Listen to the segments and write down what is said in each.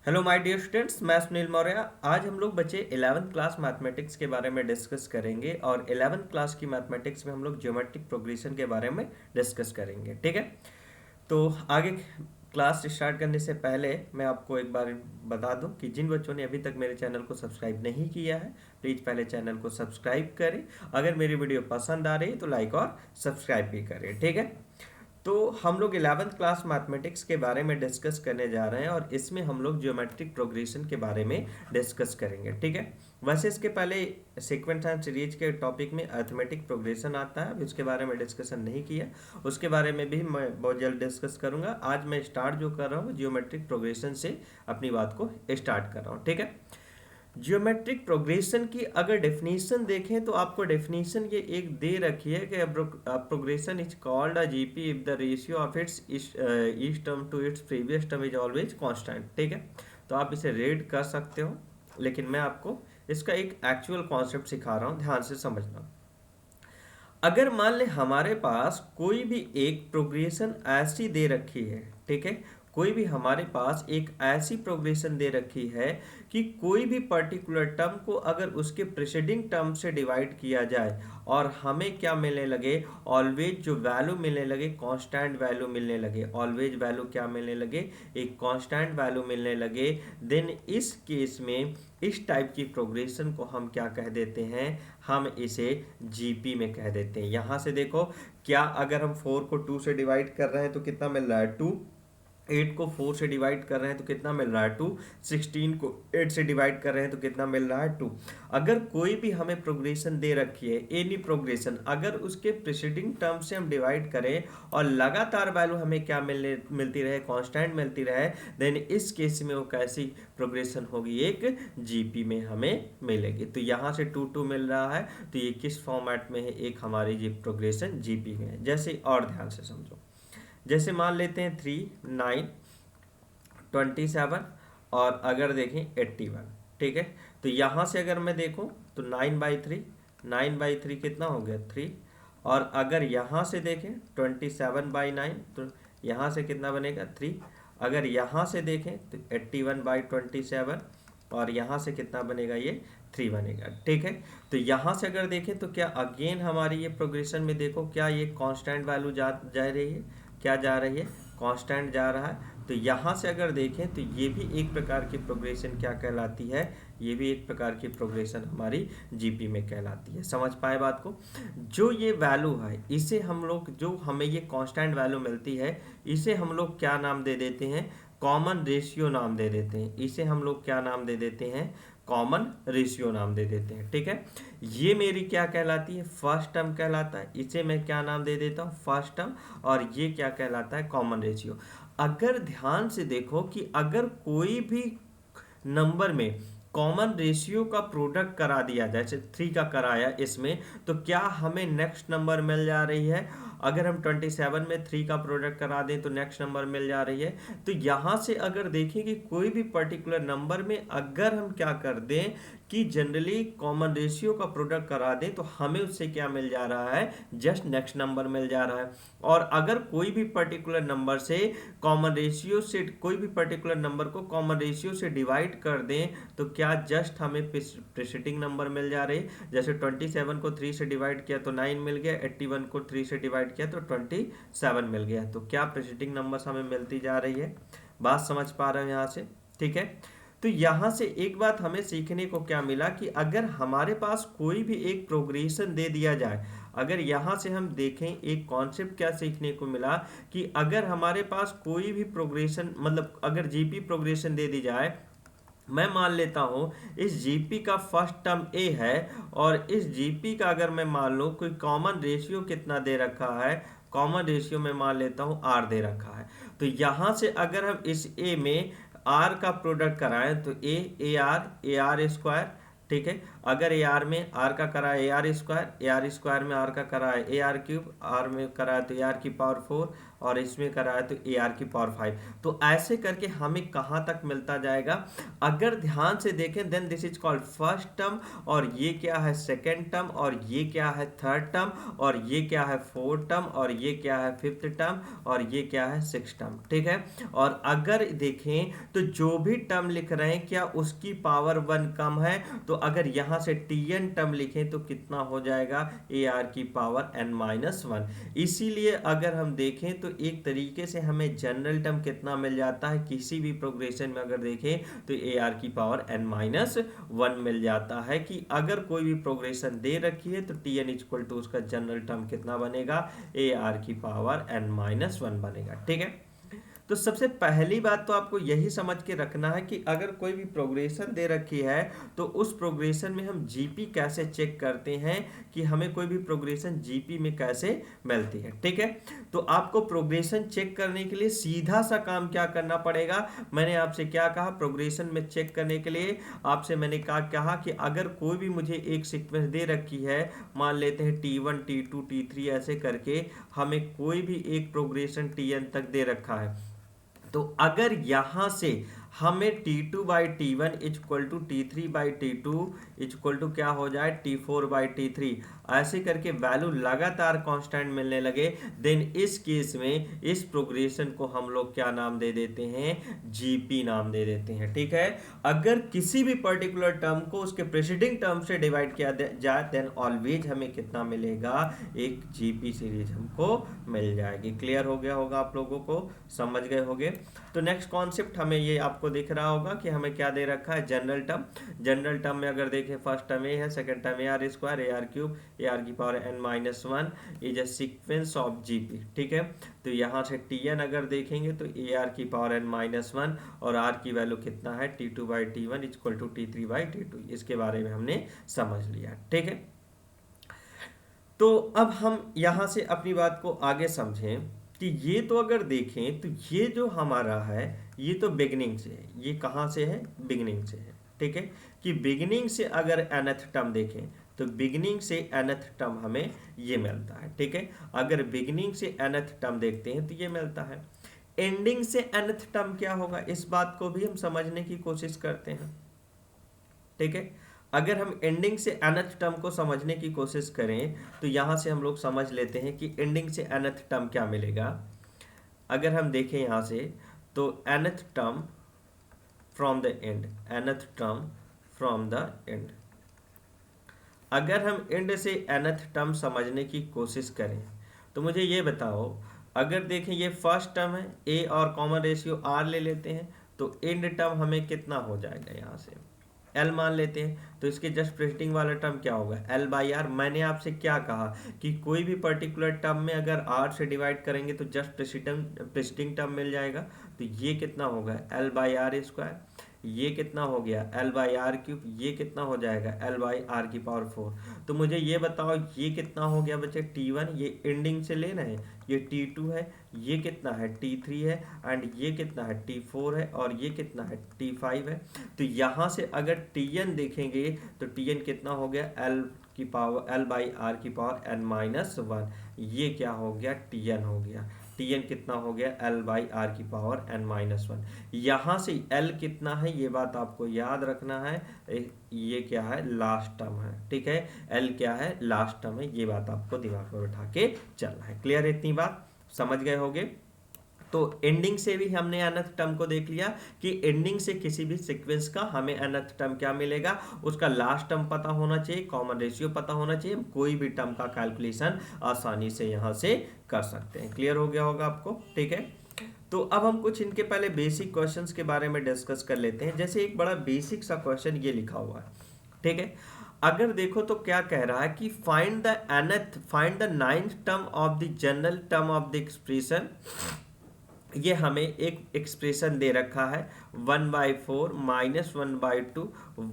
Hello my dear students, मैं सुनील मौर्य। आज हम लोग बच्चे 11th क्लास मैथमेटिक्स के बारे में डिस्कस करेंगे और 11th क्लास की मैथमेटिक्स में हम लोग ज्योमेट्रिक प्रोग्रेशन के बारे में डिस्कस करेंगे। ठीक है, तो आगे क्लास स्टार्ट करने से पहले मैं आपको एक बार बता दूं कि जिन बच्चों ने अभी तक मेरे चैनल को सब्सक्राइब नहीं किया है, प्लीज़ पहले चैनल को सब्सक्राइब करें। अगर मेरी वीडियो पसंद आ रही है तो लाइक और सब्सक्राइब भी करें। ठीक है, तो हम लोग 11th क्लास मैथमेटिक्स के बारे में डिस्कस करने जा रहे हैं और इसमें हम लोग ज्योमेट्रिक प्रोग्रेशन के बारे में डिस्कस करेंगे। ठीक है, वैसे इसके पहले सीक्वेंस एंड सीरीज के टॉपिक में अर्थमेटिक प्रोग्रेशन आता है, अभी उसके बारे में डिस्कशन नहीं किया। उसके बारे में भी मैं बहुत जल्द डिस्कस करूंगा। आज मैं स्टार्ट जो कर रहा हूँ ज्योमेट्रिक प्रोग्रेशन से अपनी बात को स्टार्ट कर रहा हूँ। ठीक है, ज्योमेट्रिक प्रोग्रेशन की अगर डेफिनेशन देखें तो आपको डेफिनेशन ये एक दे रखी है कि progression is called a GP if the ratio of its each term to its previous term is always constant. ठीक है, तो आप इसे रीड कर सकते हो, लेकिन मैं आपको इसका एक एक्चुअल कॉन्सेप्ट सिखा रहा हूँ, ध्यान से समझना। अगर मान ले हमारे पास कोई भी एक प्रोग्रेशन ऐसी दे रखी है, ठीक है, कोई भी हमारे पास एक ऐसी प्रोग्रेशन दे रखी है कि कोई भी पर्टिकुलर टर्म को अगर उसके प्रीसीडिंग टर्म से डिवाइड किया जाए और हमें क्या मिलने लगे, ऑलवेज जो वैल्यू मिलने लगे कांस्टेंट वैल्यू मिलने लगे, ऑलवेज वैल्यू क्या मिलने लगे, एक कांस्टेंट वैल्यू मिलने लगे, देन इस केस में इस टाइप की प्रोग्रेशन को हम क्या कह देते हैं, हम इसे जीपी में कह देते हैं। यहां से देखो, क्या अगर हम 4 को 2 से डिवाइड कर रहे हैं तो कितना मिल रहा है 2, 8 को 4 से डिवाइड कर रहे हैं तो कितना मिल रहा है 2, 16 को 8 से डिवाइड कर रहे हैं तो कितना मिल रहा है 2। अगर कोई भी हमें प्रोग्रेशन दे रखी है, एनी प्रोग्रेशन, अगर उसके प्रीसीडिंग टर्म से हम डिवाइड करें और लगातार वैल्यू हमें क्या मिलती रहे, कांस्टेंट मिलती रहे, देन इस केस में वो कैसी प्रोग्रेशन होगी, एक जीपी में हमें मिलेगी। तो यहाँ से 2 2 मिल रहा है, तो ये किस फॉर्मेट में है, एक हमारी ये प्रोग्रेशन जीपी में है। जैसे और ध्यान से समझो, जैसे मान लेते हैं 3 9 27 और अगर देखें 81। ठीक है, तो यहाँ से अगर मैं देखूँ तो 9/3 कितना हो गया 3, और अगर यहाँ से देखें 27/9 तो यहाँ से कितना बनेगा 3। अगर यहाँ से देखें तो 81/27 और यहाँ से कितना बनेगा, ये 3 बनेगा। ठीक है, तो यहाँ से अगर देखें तो क्या अगेन हमारी ये प्रोग्रेशन में देखो, क्या ये कांस्टेंट वैल्यू जा रही है, क्या जा रही है, कांस्टेंट जा रहा है। तो यहाँ से अगर देखें तो ये भी एक प्रकार की प्रोग्रेशन क्या कहलाती है, ये भी एक प्रकार की प्रोग्रेशन हमारी जीपी में कहलाती है। समझ पाए बात को? जो ये वैल्यू है इसे हम लोग, जो हमें ये कांस्टेंट वैल्यू मिलती है, इसे हम लोग क्या नाम दे देते हैं, कॉमन रेशियो नाम दे देते हैं। इसे हम लोग क्या नाम दे देते हैं, कॉमन रेशियो नाम दे देते हैं। ठीक है, ये मेरी क्या कहलाती है, फर्स्ट टर्म कहलाता है, इसे मैं क्या नाम दे देता हूँ, फर्स्ट टर्म, और ये क्या कहलाता है, कॉमन रेशियो। अगर ध्यान से देखो कि अगर कोई भी नंबर में कॉमन रेशियो का प्रोडक्ट करा दिया जाए, जैसे 3 का कराया इसमें, तो क्या हमें नेक्स्ट नंबर मिल जा रही है। अगर हम 27 में 3 का प्रोडक्ट करा दें तो नेक्स्ट नंबर मिल जा रही है। तो यहाँ से अगर देखें कि कोई भी पर्टिकुलर नंबर में अगर हम क्या कर दें कि जनरली कॉमन रेशियो का प्रोडक्ट करा दें तो हमें उससे क्या मिल जा रहा है, जस्ट नेक्स्ट नंबर मिल जा रहा है। और अगर कोई भी पर्टिकुलर नंबर से कॉमन रेशियो से, कोई भी पर्टिकुलर नंबर को कॉमन रेशियो से डिवाइड कर दें तो क्या जस्ट हमें प्रीसीडिंग नंबर मिल जा रही। जैसे 27 को 3 से डिवाइड किया तो 9 मिल गया, 81 को 3 से डिवाइड किया तो 27 मिल गया। तो क्या प्रीसीडिंग नंबर हमें मिलती जा रही है, बात समझ पा रहे हो यहाँ से? ठीक है, तो यहाँ से एक बात हमें सीखने को क्या मिला कि अगर हमारे पास कोई भी एक प्रोग्रेशन दे दिया जाए, अगर यहाँ से हम देखें एक कॉन्सेप्ट क्या सीखने को मिला कि अगर हमारे पास कोई भी प्रोग्रेशन, मतलब अगर जीपी प्रोग्रेशन दे दी जाए, मैं मान लेता हूँ इस जीपी का फर्स्ट टर्म ए है और इस जीपी का अगर मैं मान लूँ कोई कॉमन रेशियो कितना दे रखा है, कॉमन रेशियो में मान लेता हूँ आर दे रखा है। तो यहाँ से अगर हम इस ए में आर का प्रोडक्ट कराएं तो ए आर स्क्वायर ठीक है। अगर ए आर में आर का करा है ए आर स्क्वायर में आर का करा है ए आर क्यूब, आर में करा है तो ए आर की पावर 4 और इसमें करा है तो ए आर की पावर 5। तो ऐसे करके हमें कहाँ तक मिलता जाएगा, अगर ध्यान से देखें then this is called first term, और ये क्या है सेकेंड टर्म, और ये क्या है थर्ड टर्म, और ये क्या है फोर्थ टर्म, और ये क्या है फिफ्थ टर्म, और ये क्या है सिक्स टर्म, ठीक है। और अगर देखें तो जो भी टर्म लिख रहे हैं क्या उसकी पावर 1 कम है, तो अगर यहां से टी एन टर्म लिखें तो कितना हो जाएगा ए आर की पावर एन माइनस 1। इसीलिए अगर हम देखें तो एक तरीके से हमें जनरल टर्म कितना मिल जाता है, किसी भी प्रोग्रेशन में अगर देखें तो ए आर की पावर एन माइनस 1 मिल जाता है, कि अगर कोई भी प्रोग्रेशन दे रखी है तो टी एन इक्वल टू उसका जनरल टर्म कितना बनेगा, ए आर की पावर एन माइनस 1 बनेगा, ठीक है। तो सबसे पहली बात तो आपको यही समझ के रखना है कि अगर कोई भी प्रोग्रेशन दे रखी है तो उस प्रोग्रेशन में हम जीपी कैसे चेक करते हैं, कि हमें कोई भी प्रोग्रेशन जीपी में कैसे मिलती है, ठीक है। तो आपको प्रोग्रेशन चेक करने के लिए सीधा सा काम क्या करना पड़ेगा, मैंने आपसे क्या कहा, प्रोग्रेशन में चेक करने के लिए आपसे मैंने कहा कि अगर कोई भी मुझे एक सीक्वेंस दे रखी है, मान लेते हैं T1 T2 T3 ऐसे करके हमें कोई भी एक प्रोग्रेशन Tn तक दे रखा है, तो अगर यहां से हमें T2 by T1 equal to T3 by T2 equal to क्या हो जाए T4 बाई T3, ऐसे करके वैल्यू लगातार कांस्टेंट मिलने लगे, देन इस केस में इस प्रोग्रेशन को हम लोग क्या नाम दे देते हैं, जीपी नाम दे देते हैं, ठीक है। अगर किसी भी पर्टिकुलर टर्म को उसके प्रीसीडिंग टर्म से डिवाइड किया जाए देन ऑलवेज हमें कितना मिलेगा, एक जीपी सीरीज हमको मिल जाएगी। क्लियर हो गया होगा, आप लोगों को समझ गए होंगे। तो नेक्स्ट कॉन्सेप्ट हमें ये आपको दिख रहा होगा कि हमें क्या दे रखा है, जनरल टर्म। जनरल टर्म में अगर देखें फर्स्ट टर्म ए है, second term A R square, A R cube, A R की power N minus 1 is a sequence of GP, ठीक है। तो यहाँ से टी एन अगर देखेंगे तो ए आर की पावर एन माइनस 1 और आर की वैल्यू कितना है T2 by T1 equal to T3 by T2, इसके बारे में हमने समझ लिया, ठीक है। तो अब हम यहाँ से अपनी बात को आगे समझें कि ये तो अगर देखें तो ये जो हमारा है ये तो बिगिनिंग से है, ये कहाँ से है, बिगिनिंग से है, ठीक है। कि बिगिनिंग से अगर nth टर्म देखें तो बिगिनिंग से nth टर्म हमें ये मिलता है, ठीक है। अगर बिगिनिंग से nth टर्म देखते हैं तो ये मिलता है। एंडिंग से nth टर्म क्या होगा, इस बात को भी हम समझने की कोशिश करते हैं, ठीक है। अगर हम एंडिंग से nth टर्म को समझने की कोशिश करें तो यहां से हम लोग समझ लेते हैं कि एंडिंग से nth टर्म क्या मिलेगा। अगर हम देखें यहां से तो nth term from the end, nth term from the end, अगर हम एंड से nth टर्म समझने की कोशिश करें तो मुझे ये बताओ, अगर देखें ये फर्स्ट टर्म है ए और कॉमन रेशियो आर ले लेते हैं तो एंड टर्म हमें कितना हो जाएगा, यहाँ से एल मान लेते हैं तो इसके जस्ट प्रीसीडिंग वाला टर्म क्या होगा, एल बाई आर। मैंने आपसे क्या कहा कि कोई भी पर्टिकुलर टर्म में अगर आर से डिवाइड करेंगे तो जस्ट प्रीसीडिंग टर्म मिल जाएगा, तो ये कितना होगा एल बाई आर स्क्वायर, ये कितना हो गया एल बाई आर क्यूब, ये कितना हो जाएगा एल बाई आर की पावर 4। तो मुझे ये बताओ ये कितना हो गया बच्चे T1, ये एंडिंग से ले रहे हैं, ये T2 है, ये कितना है T3 है, एंड ये कितना है T4 है, और ये कितना है T5 है। तो यहाँ से अगर Tn देखेंगे तो Tn कितना हो गया एल की पावर एल बाई आर की पावर एन माइनस 1, ये क्या हो गया Tn हो गया। Tn कितना हो गया एल बाई आर की पावर एन माइनस 1। यहाँ से L कितना है ये बात आपको याद रखना है, ये क्या है लास्ट टर्म है, ठीक है। L क्या है लास्ट टर्म है, ये बात आपको दिमाग में बैठा के चलना है। क्लियर, इतनी बात समझ गए होंगे। तो एंडिंग से भी हमने nth टर्म को देख लिया कि एंडिंग से किसी भी सीक्वेंस का हमें nth टर्म क्या मिलेगा, उसका लास्ट टर्म पता होना चाहिए, कॉमन रेशियो पता होना चाहिए, कोई भी टर्म का कैलकुलेशन आसानी से यहाँ से कर सकते हैं। क्लियर हो गया होगा आपको, ठीक है। तो अब हम कुछ इनके पहले बेसिक क्वेश्चंस के बारे में डिस्कस कर लेते हैं। जैसे एक बड़ा बेसिक सा क्वेश्चन ये लिखा हुआ है, ठीक है। अगर देखो तो क्या कह रहा है कि find the ninth term of the general term of the expression. ये हमें एक एक्सप्रेशन दे रखा है 1/4 -1/2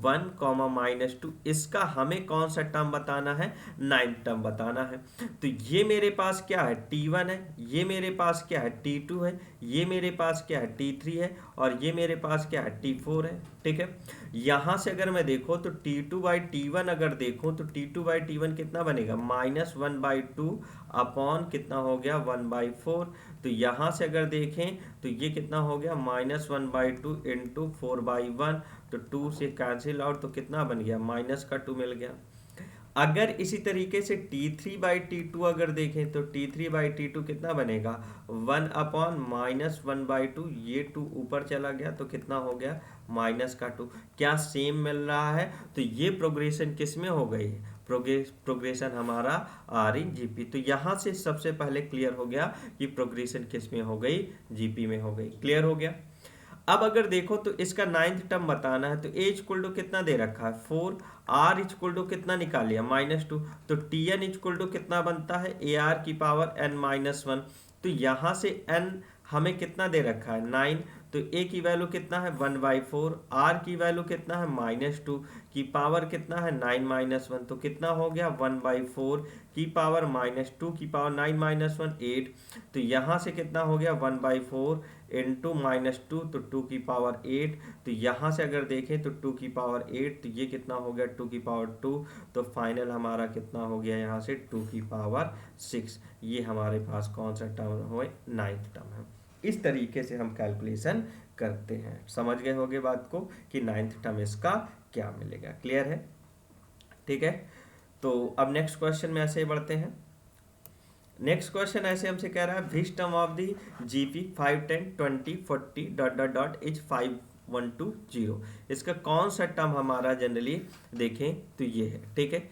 1 कॉमा -2, इसका हमें कौन सा टर्म बताना है, 9th टर्म बताना है। तो ये मेरे पास क्या है, T1 है, ये मेरे पास क्या है, T2 है, ये मेरे पास क्या है, T3 है, और ये मेरे पास क्या है, T4 है। ठीक है, यहाँ से अगर मैं देखो तो T2/T1 अगर देखो तो T2/T1 कितना बनेगा, -1/2 अपॉन कितना हो गया, 1/4। तो यहाँ से अगर देखें तो ये कितना हो गया, -1/2 इंटू 4/1, तो 2 से कैंसिल आउट, तो कितना बन गया, -2 मिल गया। अगर इसी तरीके से T3/T2 अगर देखें तो T3/T2 कितना बनेगा, 1/-1/2, ये 2 ऊपर चला गया तो कितना हो गया, -2। क्या सेम मिल रहा है, तो ये प्रोग्रेशन किस में हो गई, प्रोग्रेशन हमारा आर इन जीपी। तो यहाँ से सबसे पहले क्लियर हो गया कि प्रोग्रेशन किस में हो गई, जीपी में हो गई। क्लियर हो गया। अब अगर देखो तो इसका 9th टर्म बताना है, तो ए इक्वल टू कितना दे रखा है, 4, आर इक्वल टू कितना निकाल लिया, -2, तो टी एन इक्वल टू कितना बनता है, ए आर की पावर n-1। तो यहाँ से n हमें कितना दे रखा है, 9, तो ए की वैल्यू कितना है, 1/4, आर की वैल्यू कितना है, -2 की पावर कितना है, 9-1, तो कितना हो गया, 1/4 की पावर -2 की पावर 9-1 8। तो यहाँ से कितना हो गया, 1/4 इंटू -2, तो 2 की पावर 8। तो यहाँ से अगर देखें तो 2 की पावर 8, तो ये कितना हो गया, 2 की पावर 2। तो फाइनल हमारा कितना हो गया, यहाँ से 2 की पावर 6। ये हमारे पास कौन सा टर्म हो, 9th टर्म है। इस तरीके से हम कैलकुलेशन करते हैं। समझ गए होगे बात को कि 9th टर्म इसका क्या मिलेगा। क्लियर है, ठीक है। तो अब नेक्स्ट क्वेश्चन में ऐसे ही बढ़ते हैं। नेक्स्ट क्वेश्चन ऐसे हमसे कह रहा है, which term of the GP 5, 10, 20, 40 ... is 5120। इसका कौन सा टर्म हमारा जनरली देखें तो ये है। ठीक है,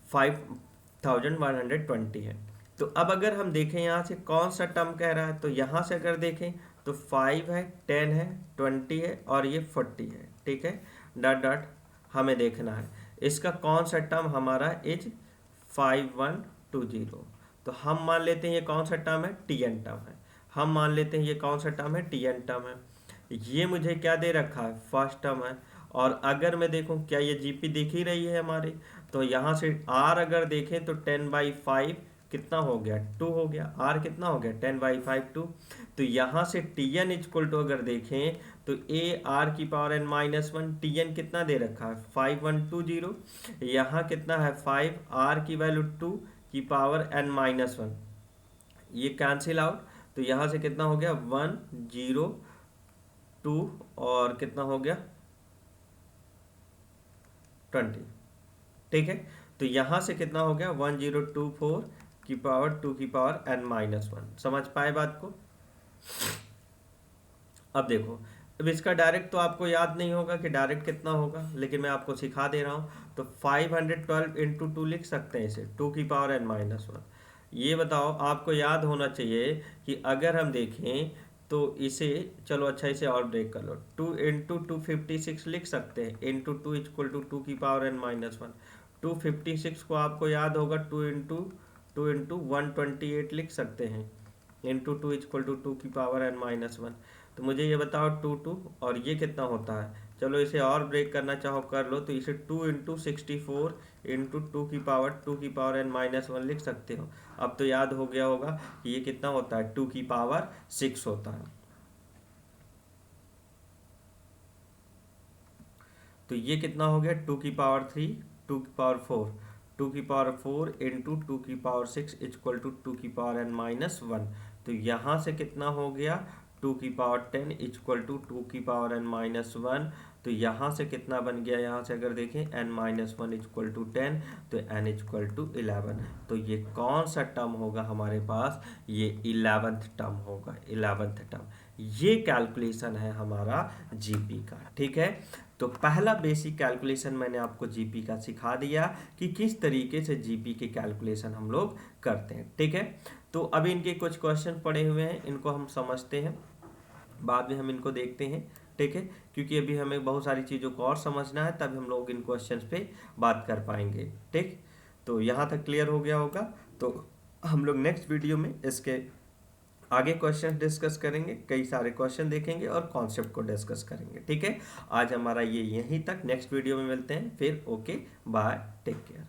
5120 है। तो अब अगर हम देखें यहाँ से कौन सा टर्म कह रहा है, तो यहाँ से अगर देखें तो 5 है, 10 है, 20 है और ये 40 है। ठीक है, ... हमें देखना है इसका कौन सा टर्म हमारा इज 5120। तो हम मान लेते हैं ये कौन सा टर्म है, टीएन टर्म है। हम मान लेते हैं ये कौन सा टर्म है, टीएन टर्म है। ये मुझे क्या दे रखा है, फर्स्ट टर्म है। और अगर मैं देखूं क्या ये जीपी दिख ही रही है हमारी, तो यहाँ से आर अगर देखें तो 10/5 कितना हो गया, 2 हो गया। आर कितना हो गया, 10/5 2। तो यहाँ से टीएन इक्वल टू अगर देखें तो ए आर की पावर n-1, टीएन कितना दे रखा है, 5120। यहाँ कितना है 5, आर की वैल्यू 2 की पावर n-1, ये कैंसिल आउट। तो यहाँ से कितना हो गया, 102 और कितना हो गया 20। ठीक है, तो यहाँ से कितना हो गया 1024 की पावर 2 की पावर n-1। समझ पाए बात को। अब देखो, अब इसका डायरेक्ट तो आपको याद नहीं होगा कि डायरेक्ट कितना होगा, लेकिन मैं आपको सिखा दे रहा हूँ। तो 512 इंटू 2 लिख सकते हैं इसे, 2 की पावर n-1। ये बताओ, आपको याद होना चाहिए कि अगर हम देखें तो इसे, चलो अच्छा इसे और ब्रेक कर लो, 2 इंटू 256 लिख सकते हैं, इंटू 2 इक्वल टू 2 की पावर n-1। 256 को आपको याद होगा 2 इंटू 128 लिख सकते हैं, इंटू 2 इक्वल टू 2 की पावर n-1। तो मुझे ये बताओ 2 और ये कितना होता है। चलो इसे और ब्रेक करना चाहो कर लो, तो इसे 2 इंटू 64 इंटू 2 की पावर n-1 लिख सकते हो। अब तो याद हो गया होगा कि ये कितना होता है, 2 की पावर 6 होता है। तो ये कितना हो गया, 2 की पावर 3, 2 की पावर 4, 2 की पावर 4 इंटू 2 की पावर 6 इक्वल टू 2 की पावर n-1। तो यहाँ से कितना हो गया, 2 की पावर 10 इक्वल टू 2 की पावर n-1। तो यहाँ से कितना बन गया, यहाँ से अगर देखें n-1 इक्वल टू 10, तो n इक्वल टू 11। तो ये कौन सा टर्म होगा हमारे पास, ये 11th टर्म होगा, 11th टर्म। ये कैलकुलेशन है हमारा जीपी का। ठीक है, तो पहला बेसिक कैलकुलेशन मैंने आपको जीपी का सिखा दिया कि किस तरीके से जीपी की कैलकुलेशन हम लोग करते हैं। ठीक है, तो अभी इनके कुछ क्वेश्चन पड़े हुए हैं, इनको हम समझते हैं, बाद में हम इनको देखते हैं। ठीक है, क्योंकि अभी हमें बहुत सारी चीज़ों को और समझना है, तब हम लोग इन क्वेश्चंस पे बात कर पाएंगे। ठीक, तो यहाँ तक क्लियर हो गया होगा। तो हम लोग नेक्स्ट वीडियो में इसके आगे क्वेश्चन डिस्कस करेंगे, कई सारे क्वेश्चन देखेंगे और कॉन्सेप्ट को डिस्कस करेंगे। ठीक है, आज हमारा ये यहीं तक, नेक्स्ट वीडियो में मिलते हैं फिर। Okay bye, take care.